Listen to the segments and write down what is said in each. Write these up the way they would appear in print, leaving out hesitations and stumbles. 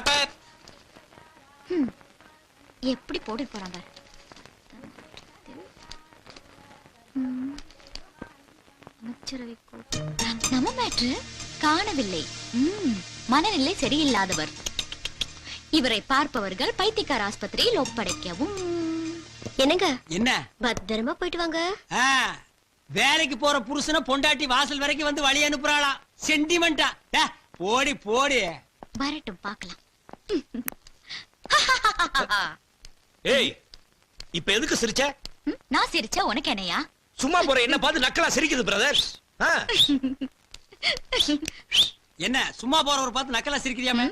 Paper. எப்படி போட்டு போறாங்க. அமைச்சரவை நம்ம மேட்ரு காணவில்லை. மனநிலை சரியில்லாதவர். இவரை பார்ப்பவர்கள் பைத்தியக்கார ஆஸ்பத்திரியில் ஒப்படைக்கவும். என்னங்க? என்ன? பத்திரமா போயிட்டு வாங்க. வேலைக்கு போற புருஷனை பொண்டாட்டி வாசல் வரைக்கும் வந்து வழி அனுப்புறாளாம். சென்டிமெண்டா. போடி போடி. வரட்டும் பார்க்கலாம். ஏய், இப்ப எதுக்கு சிரிச்ச? நான் சிரிச்சா உனக்கு என்னையா? சும்மா போற என்ன பார்த்து நக்கலா சிரிக்குது பிரதர். என்ன சும்மா போறவரை பார்த்து நக்கலா சிரிக்கிறியாமே?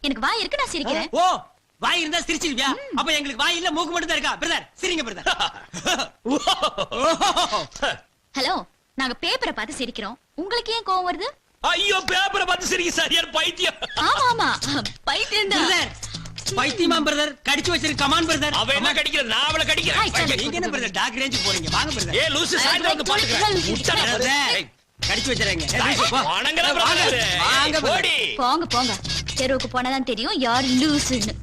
எனக்கு வாய் இருக்கு, நான் சிரிக்கிறேன். ஓ, வாய் இருந்தா சிரிச்சிருவியா? அப்ப எங்களுக்கு வாய் இல்ல, மூக்கு மட்டும் தான் இருக்கா? பிரதர் சிரிங்க பிரதர். ஹலோ, நாங்க பேப்பரை பார்த்து சிரிக்கிறோம். உங்களுக்கு ஏன் கோவம் வருது? ஐயோ, பேப்பரை பார்த்து சிரிக்க சரியான பைத்தியம். ஆமா ஆமா, பைத்தியம் தான். பிரதர் பைத்தியமா பிரதர்? கடிச்சு வச்சிரு. Come on brother. அவ என்ன கடிக்கிற? நான் அவளை கடிக்கிறேன். நீங்க என்ன பிரதர் டாக் ரேஞ்ச் போறீங்க? வாங்க பிரதர். ஏ லூசு, சாயந்தரம் வந்து பாத்துக்கிறேன். கடிச்சு வச்சிரங்க. வாங்க போடி. போங்க போங்க, தெருவுக்கு போனாதான் தெரியும் யார் லூசுன்னு.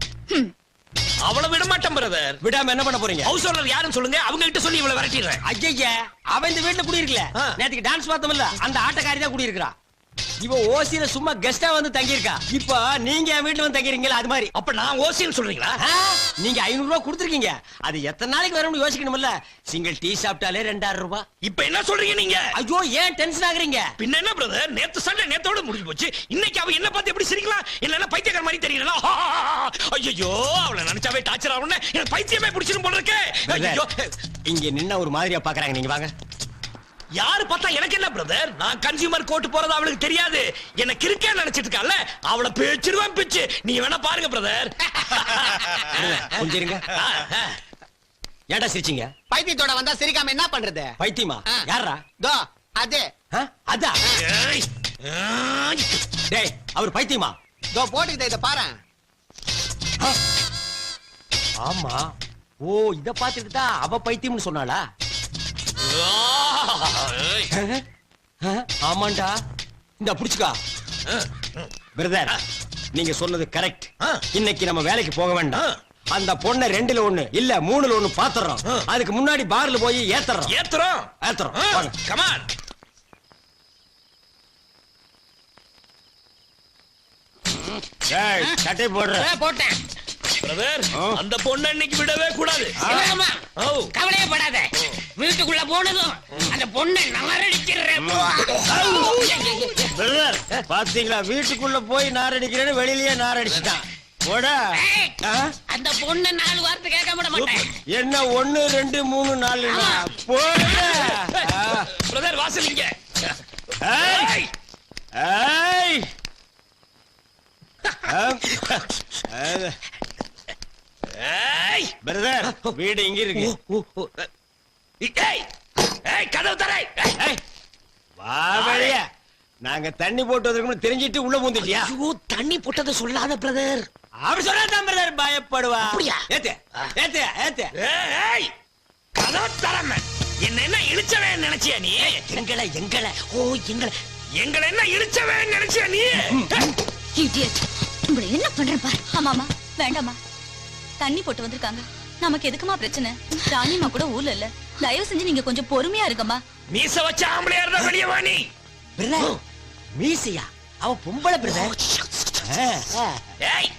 அவளை விட மாட்டேன் பிரதர். விடாம என்ன பண்ண போறீங்க? ஹவுஸ் ஓனர் யாருன்னு சொல்லுங்க, அவங்க கிட்ட சொல்லி இவளை விரட்டிடுறேன். ஐயா, அவ இந்த வீட்டுல குடியிருக்கல. நேத்துக்கு டான்ஸ் பார்த்தோம்ல, அந்த ஆட்டக்காரி தான் குடியிருக்கிறா. இவ ஓசியில சும்மா கெஸ்டா வந்து தங்கி இருக்கா. இப்ப நீங்க என் வீட்டுல வந்து தங்கிருக்கீங்களா? அது மாதிரி. அப்ப நான் ஓசின்னு சொல்றீங்களா? நீங்க 500 ரூபாய் கொடுத்துருக்கீங்க. அது எத்தனை நாளைக்கு வரும்னு யோசிக்கணும்ல. சிங்கிள் டீ சாப்பிட்டாலே 2000 ரூபாய். இப்ப என்ன சொல்றீங்க நீங்க? ஐயோ, ஏன் டென்ஷன் ஆகுறீங்க? பின்ன என்ன பிரதர், நேத்து சண்டை நேத்தோட முடிஞ்சு போச்சு. இன்னைக்கு அவ என்ன பார்த்து எப்படி சிரிக்கலாம்? இல்லன்னா பைத்தியக்கார மாதிரி தெரியல. ஐயோ, அவளை நினைச்சாவே டார்ச்சர் ஆகும்னு எனக்கு பைத்தியமே பிடிச்சிரும் போல இருக்கு. ஐயோ, இங்க நின்ன ஒரு மாதிரியா பாக்குறாங்க. நீங்க வாங்க. யாரு பார்த்தா எனக்கு என்ன பிரதர்? நான் கன்சியூமர் கோர்ட் போறது அவளுக்கு தெரியாது. என்ன கிறுக்கே நினைச்சிட்டு இருக்கால, அவளை பேச்சிருவேன் பிச்சு. நீ வேணா பாருங்க பிரதர். கொஞ்சம் இருங்க. ஏன்டா சிரிச்சீங்க? பைத்தியத்தோட வந்தா சிரிக்காம என்ன பண்றது? பைத்தியமா? யாரா? தோ அதே. அதான். டேய், அவர் பைத்தியமா? தோ போட்டுக்கிட்ட இத பாரு. ஆமா. ஓ, இத பாத்துட்டு தான் அவ பைத்தியம்னு சொன்னாளா? ஆமாண்டா. இந்த புடிச்சுக்கா பிரதர். நீங்க சொன்னது கரெக்ட். இன்னைக்கு நம்ம வேலைக்கு போக வேண்டாம். அந்த பொண்ணை 2ல 1 இல்ல 3ல 1 பாத்துறோம். அதுக்கு முன்னாடி பார்ல போய் ஏத்துறோம். Come on. டேய், சட்டை போடுற. போட்டேன் பிரதர். அந்த பொண்ணை இன்னைக்கு விடவே கூடாது. கவலையே படாத. வீட்டுக்குள்ள போனதும் அந்த பொண்ணை நாரடிச்சிடுறேன். பிரதர் பாத்தீங்களா, வீட்டுக்குள்ள போய் நாரடிக்கிறேன்னு வெளியிலேயே நாரடிச்சுட்டான். போடா. அந்த பொண்ணை 4 வார்த்தை கேட்க விட மாட்டேன். என்ன 1 2 3 4 போடா. பிரதர் வாசலிங்க. ஏய் ஏய் ஏய் பிரதர், வீடு இங்க இருக்கு. ஏய் ஏய், கதவு தரை. ஏய் வா வெளிய. நாங்க தண்ணி போட்டு வந்திருக்கோம்னு தெரிஞ்சிட்டு உள்ள பூந்துட்டியா? ஐயோ, தண்ணி போட்டதை சொல்லாத பிரதர். அப்படி சொன்னா பிரதர் பயப்படுவா. அப்படியா? ஏத்து ஏத்து ஏத்து. ஏய், கதவு தரமே. என்ன இழுச்சவே நினைச்சியா நீ? எங்களை என்ன இழுச்சவே நினைச்சியா நீ? இடியட். உங்களை என்ன பண்றேன் பாரு. ஆமாமா, வேண்டாமா. தண்ணி போட்டு வந்திருக்காங்க. நமக்கு எதுக்குமா பிரச்சனை? ராணிமா கூட ஊர்ல இல்ல. தயவு செஞ்சு நீங்க கொஞ்சம் பொறுமையா இருக்கமா. மீச வச்ச ஆம்பளையா இருந்தா வெளிய வா நீ. பிரதர் மீசியா? அவ பொம்பளை பிரதர். ஏய்,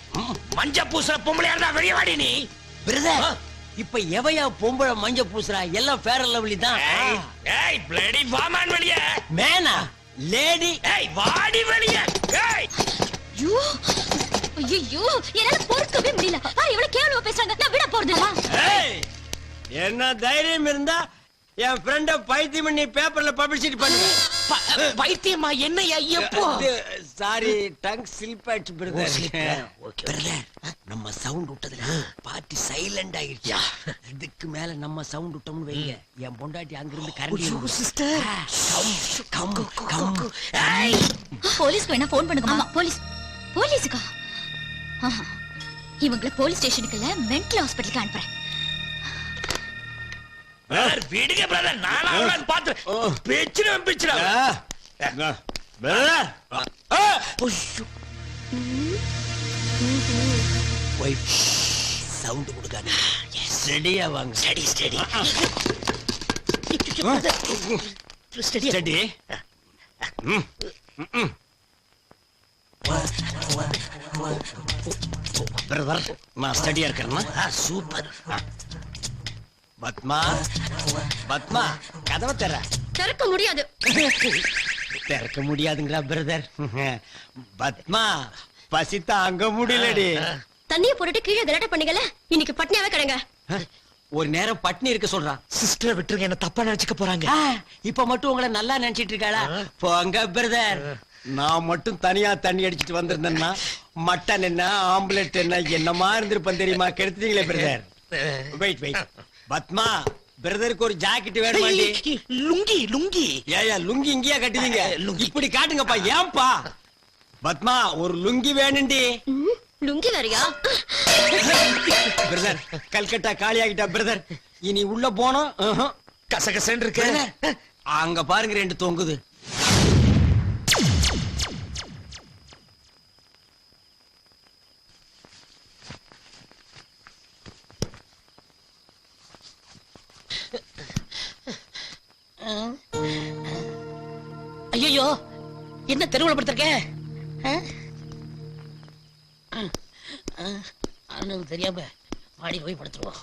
மஞ்ச பூசுற பொம்பளையா இருந்தா வெளிய வாடி நீ. பிரதர் இப்ப எவையா பொம்பளை மஞ்ச பூசுறா? எல்லாம் ஃபேர் அண்ட் லவ்லி தான். ஏய் பிளடி வாமான் வெளிய. மேனா லேடி. ஏய் வாடி வெளிய. ஏய் ஐயோ ஐயோ, என்னால பொறுக்கவே முடியல. பாரு இவ்வளவு கேவலமா பேசுறாங்க. நான் விட போறதில்ல. ஏய், என்ன தைரியம் இருந்தா என் ஃப்ரெண்ட பைத்தியம் பண்ணி பேப்பர்ல பப்ளிசிட்டி பண்ணுங்க. பைத்தியமா? என்னையா எப்போ? சாரி, டங் ஸ்லிப் ஆயிடுச்சு பிரதர். பிரதர் நம்ம சவுண்ட் விட்டதுல பார்ட்டி சைலண்ட் ஆயிடுச்சு. இதுக்கு மேல நம்ம சவுண்ட் விட்டோம்னு வைங்க, என் பொண்டாட்டி அங்க இருந்து கரண்ட். Sister come come. ஏய், போலீஸ்க்கு வேணா ஃபோன் பண்ணுங்க. ஆமா, போலீஸ்க்கா? இவங்கள போலீஸ் ஸ்டேஷனுக்கு இல்ல, மென்டல் ஹாஸ்பிடலுக்கு அனுப்புறேன். பிரதர் விடுங்க பிரதர். நானா அவளை பார்த்து பேச்சிரேன். பிரதர் ஐயோ ஒயிட் சவுண்ட் கொடுக்காது. ரெடியா வாங்க. Study study study ready. Brother நான் ஸ்டடியா இருக்கிறேன்னா சூப்பர். பத்மா பத்மா கதவை தர. திறக்க முடியாது. திறக்க முடியாதுங்களா பிரதர்? பத்மா பசி தாங்க முடியலடி. தண்ணிய போட்டுட்டு கீழே கலாட்ட பண்ணீங்கல, இன்னைக்கு பட்னியாவே கிடங்க. ஒரு நேரம் பட்னி இருக்க சொல்றான். சிஸ்டரை விட்டுருங்க, என்ன தப்பா நினைச்சுக்க போறாங்க. இப்ப மட்டும் உங்களை நல்லா நினைச்சிட்டு இருக்காளா? போங்க பிரதர். நான் மட்டும் தனியா தண்ணி அடிச்சிட்டு வந்திருந்தேன்னா மட்டன் என்ன ஆம்புலெட் என்ன என்னமா இருந்திருப்பேன் தெரியுமா? கெடுத்தீங்களே பிரதர். Wait wait. பத்மா பிரதருக்கு ஒரு ஜாக்கெட் வேணுமாண்டி? லுங்கி லுங்கி. ஏயா லுங்கி இங்கேயா கட்டுவீங்க? இப்படி காட்டுங்கப்பா. ஏன்பா? பத்மா ஒரு லுங்கி வேணுண்டி. லுங்கி வேறையா? பிரதர் கல்கட்டா காலி ஆகிட்டா பிரதர். இனி உள்ள போனோம். கசகசன்னு இருக்கு. அங்க பாருங்க ரெண்டு தொங்குது. ஐயோ, என்ன தெருவுல படுத்திருக்க? அண்ணனுக்கு தெரியாம மாடி போய் படுத்துருவோம்.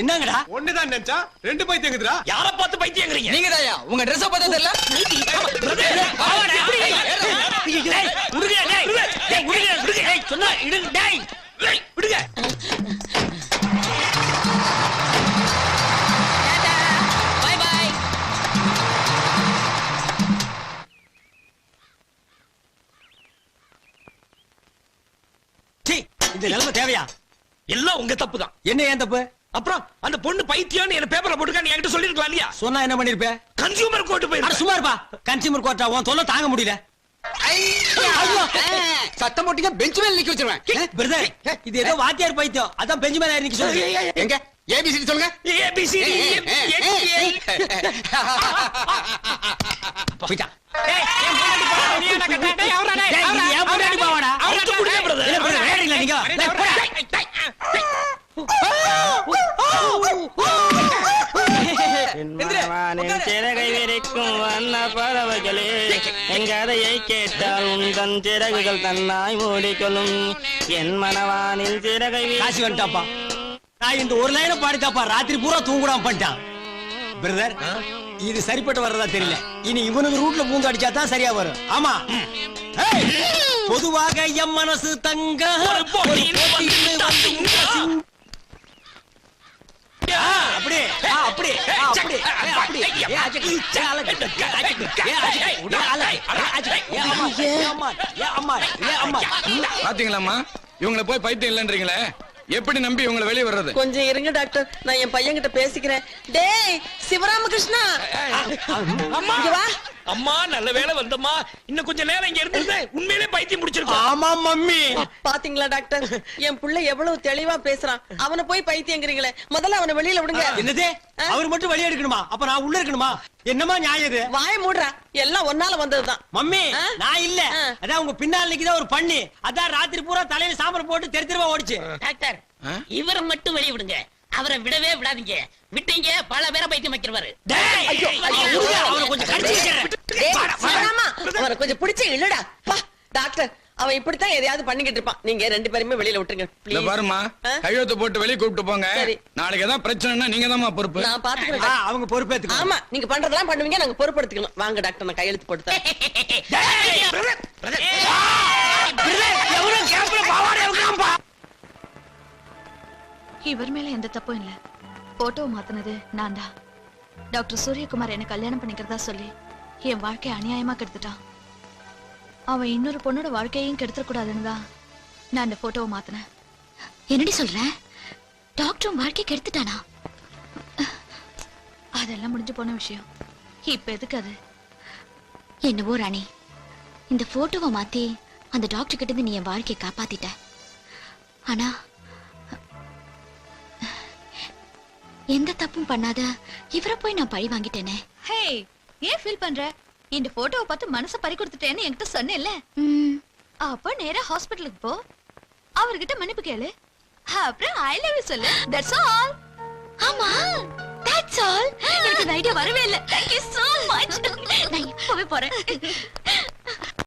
என்னங்கடா? ஒண்ணுதான் நினைச்சா ரெண்டு பைத்தியங்குதுடா. யார பார்த்து பைத்தியங்கறீங்க? நீங்க தாயா உங்க ட்ரெஸ் பார்த்தா தெரியல. சொன்னா இடுங்க டேய். விடுங்க. By by. சீ, இந்த நிலைமை தேவையா? எல்லாம் உங்க தப்பு தான். என்ன ஏன் தப்பு? அப்புறம் அந்த பொண்ணு பைத்தியம்னு என்ன பேப்பர்ல போட்டுக்க, நீ என்கிட்ட சொல்லிருக்கலாம் இல்லையா? சொன்னா என்ன பண்ணிருப்ப? கன்சியூமர் கோர்ட் அட போய் சும்மா இருப்பா. கன்சியூமர் கோர்ட்டா உன் தொல்லை தாங்க முடியல. சத்தம் போட்டீங்க பெஞ்ச் மேல நிக்க வச்சிருவேன். பிரதர் இது ஏதோ வாத்தியார் பைத்தியம். அதான் பெஞ்சு மேல நிக்க சொல்லுங்க. எங்க ஏபிசிடி சொல்லுங்க. ஏபிசிடி போய்டா. ஏய் என் பொண்டாட்டி போடா. நீ என்ன கட்ட? டேய் அவரா டேய். டேய், இது என் பொண்டாட்டி பாவாடா. அவுத்து குடுங்க பிரதர். என்ன பிரதர் வேறீங்களா நீங்க? டேய், போடா. சிறகை விரிக்கும் வண்ண பறவைகளே, எங்கதையை கேட்டால் உந்தன் சிறகுகள் தன்னாய் மூடிக்கொள்ளும். என் மனவானில் சிறகை காசி வந்துட்டாப்பா. நான் இந்த ஒரு லைனை பாடித்தாப்பா ராத்திரி பூரா தூங்குடாம பண்ணிட்டான். பிரதர் இது சரிப்பட்டு வர்றதா தெரியல. இனி இவனுக்கு ரூட்ல பூந்து அடிச்சா தான் சரியா வரும். ஆமா. ஏய், பொதுவாக எம் மனசு தங்க ஒரு போட்டியில் வந்து அப்படியே அப்படியே அப்படியே பாத்தீங்களாம்மா இவங்களை போய் பைத்தியம் இல்லன்றீங்களே, எப்படி நம்பி இவங்களை வெளியே வர்றது? கொஞ்சம் இருங்க டாக்டர், நான் என் பையன் கிட்ட பேசிக்கிறேன். டேய் சிவராமகிருஷ்ணா, இங்க வா. அம்மா நல்ல வேளை வந்தம்மா. இன்னும் கொஞ்ச நேரம் இங்க இருந்திருந்தா உண்மையிலே பைத்தியம் முடிச்சிருக்கோம். ஆமா மம்மி. பாத்தீங்களா டாக்டர், என் புள்ள எவ்வளவு தெளிவா பேசுறான். அவனை போய் பைத்தியங்கிறீங்களே, முதல்ல அவனை வெளியில விடுங்க. என்னது? அவர் மட்டும் வெளியே எடுக்கணுமா? அப்ப நான் உள்ள இருக்கணுமா? என்னமா நியாயம் இது? வாய மூடுறா, எல்லாம் ஒன்னால வந்ததுதான். மம்மி ஆ? நான் இல்ல. ஆ. அதான் உங்க பின்னால் நிக்குதா ஒரு பண்ணி. அதான் ராத்திரி பூரா தலையில சாம்பல் போட்டு தெரு தெருவா ஓடிச்சு. டாக்டர் இவரை மட்டும் வெளிய விடுங்க, அவரை விடவே விடாதீங்க. விட்டீங்க பல பேரை பைத்தியம் வைக்கிறவாரு. டேய், ஐயோ, ஐயோ, விடுங்க, அவனை கொஞ்சம் கடிச்சு வைக்கிறேன். டேய், சிவராமா, அவனை கொஞ்சம் பிடிச்சு இழுடா. பா, டாக்டர், அவன் இப்படித்தான் எதையாவது பண்ணிக்கிட்டு இருப்பான். நீங்க 2 பேருமே வெளியில விட்டுருங்க இந்த please. பாருமா, ஆ? கையெழுத்து போட்டு வெளியே கூப்பிட்டு போங்க. சரி. நாளைக்கு ஏதாவது பிரச்சனைனா நீங்க தான் பொறுப்பு. நான் பாத்துக்கிறேன் ஆ, டாக்டர். அவங்க பொறுப்பேத்துக்கணும். ஆமா, நீங்க பண்றதெல்லாம் பண்ணுவீங்க, நாங்க பொறுப்படுத்திக்கணும். வாங்க டாக்டர், நான் கையெழுத்து போட்டு தரேன். டேய், brother, brother. எவனோ கேப்ல பாவாடை இருக்கான்பா. இவர் மேல எந்த தப்பும் இல்ல. போட்டோ மாத்தினது நான் தான். டாக்டர் சூரியகுமார் என்ன கல்யாணம் பண்ணிக்கிறதா சொல்லி என் வாழ்க்கைய அநியாயமா கெடுத்துட்டான். அவன் இன்னொரு பொண்ணோட வாழ்க்கையையும் கெடுத்துட கூடாதுன்னு தான் நான் அந்த போட்டோவை மாத்தினேன். என்னடி சொல்ற? டாக்டர் வாழ்க்கை கெடுத்துட்டானா? அதெல்லாம் முடிஞ்சு போன விஷயம். இப்ப எதுக்கு அது? என்னவோ ராணி, இந்த போட்டோவை மாத்தி அந்த டாக்டர் கிட்ட இருந்து நீ என் வாழ்க்கையை காப்பாத்திட்ட. ஆனா எந்த தப்பும் பண்ணாத இவரை போய் நான் பழி வாங்கிட்டேனே. ஹே, ஏன் ஃபீல் பண்ற? இந்த போட்டோவை பார்த்து மனச பறி கொடுத்துட்டேன்னு என்கிட்ட சொன்னேல்ல. அப்ப நேரா ஹாஸ்பிடலுக்கு போ, அவர்கிட்ட மன்னிப்பு கேளு, அப்புறம் ஐ லவ் யூ சொல்லு. That's all. ஆமா, தட்ஸ் ஆல். எனக்கு இந்த ஐடியா வரவே இல்ல. Thank you so much. நான் இப்பவே போறேன்.